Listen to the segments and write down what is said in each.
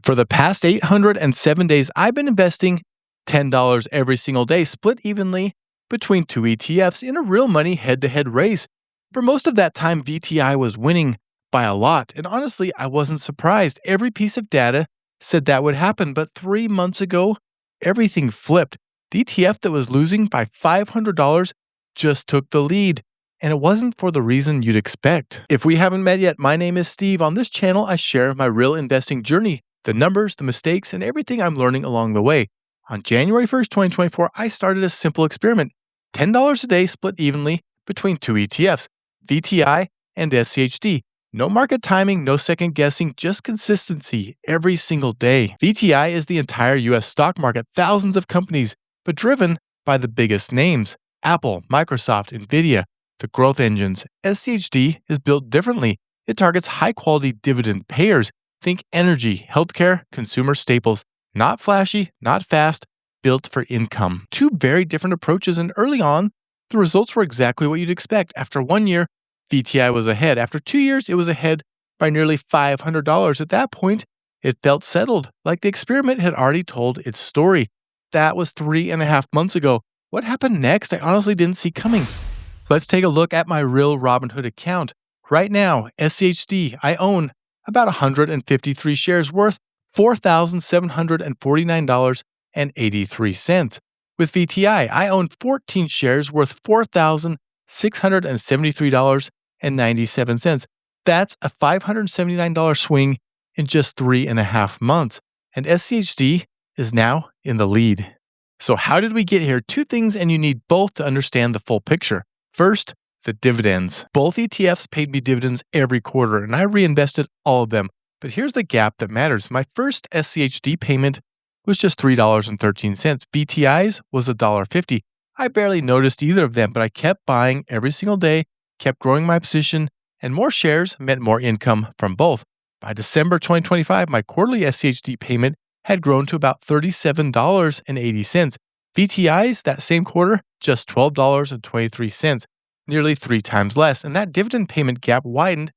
For the past 807 days, I've been investing $10 every single day, split evenly between two ETFs in a real money head-to-head race. For most of that time, VTI was winning by a lot, and honestly, I wasn't surprised. Every piece of data said that would happen, but 3 months ago, everything flipped. The ETF that was losing by $500 just took the lead, and it wasn't for the reason you'd expect. If we haven't met yet, my name is Steve. On this channel, I share my real investing journey, the numbers, the mistakes, and everything I'm learning along the way. On January 1st, 2024, I started a simple experiment. $10 a day split evenly between two ETFs, VTI and SCHD. No market timing, no second guessing, just consistency every single day. VTI is the entire U.S. stock market, thousands of companies, but driven by the biggest names: Apple, Microsoft, NVIDIA, the growth engines. SCHD is built differently. It targets high-quality dividend payers. Think energy, healthcare, consumer staples. Not flashy, not fast, built for income. Two very different approaches, and early on, the results were exactly what you'd expect. After 1 year, VTI was ahead. After 2 years, it was ahead by nearly $500. At that point, it felt settled, like the experiment had already told its story. That was 3.5 months ago. What happened next? I honestly didn't see coming. Let's take a look at my real Robinhood account. Right now, SCHD, I own about 153 shares worth $4,749.83. With VTI, I own 14 shares worth $4,673.97. That's a $579 swing in just 3.5 months. And SCHD is now in the lead. So how did we get here? Two things, and you need both to understand the full picture. First, the dividends. Both ETFs paid me dividends every quarter, and I reinvested all of them. But here's the gap that matters. My first SCHD payment was just $3.13. VTI's was $1.50. I barely noticed either of them, but I kept buying every single day, kept growing my position, and more shares meant more income from both. By December 2025, my quarterly SCHD payment had grown to about $37.80. VTI's that same quarter, just $12.23. Nearly 3 times less, and that dividend payment gap widened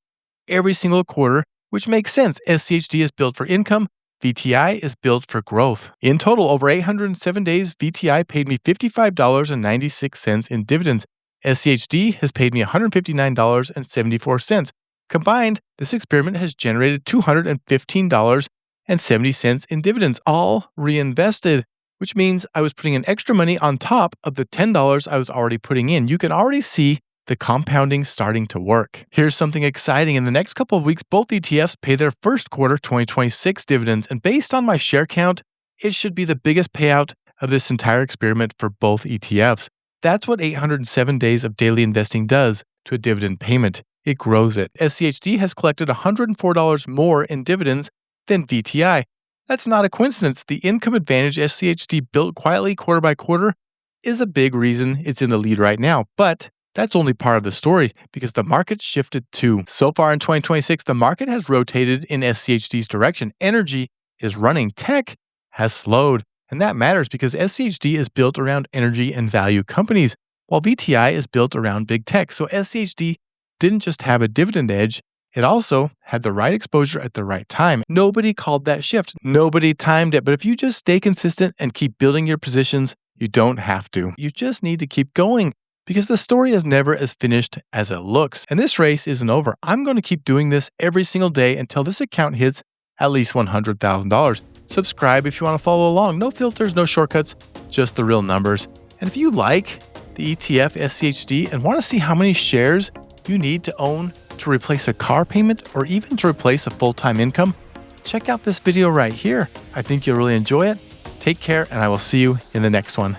every single quarter, which makes sense. SCHD is built for income, VTI is built for growth. In total, over 807 days, VTI paid me $55.96 in dividends. SCHD has paid me $159.74. Combined, this experiment has generated $215.70 in dividends, all reinvested, which means I was putting in extra money on top of the $10 I was already putting in. You can already see the compounding starting to work. Here's something exciting. In the next couple of weeks, both ETFs pay their first quarter 2026 dividends, and based on my share count, it should be the biggest payout of this entire experiment for both ETFs. That's what 807 days of daily investing does to a dividend payment. It grows it. SCHD has collected $104 more in dividends than VTI. That's not a coincidence. The income advantage SCHD built quietly quarter by quarter is a big reason it's in the lead right now. But that's only part of the story, because the market shifted too. So far in 2026, the market has rotated in SCHD's direction. Energy is running. Tech has slowed. And that matters because SCHD is built around energy and value companies, while VTI is built around big tech. So SCHD didn't just have a dividend edge, it also had the right exposure at the right time. Nobody called that shift. Nobody timed it. But if you just stay consistent and keep building your positions, you don't have to. You just need to keep going, because the story is never as finished as it looks. And this race isn't over. I'm going to keep doing this every single day until this account hits at least $100,000. Subscribe if you want to follow along. No filters, no shortcuts, just the real numbers. And if you like the ETF SCHD and want to see how many shares you need to own to replace a car payment or even to replace a full-time income, check out this video right here. I think you'll really enjoy it. Take care, and I will see you in the next one.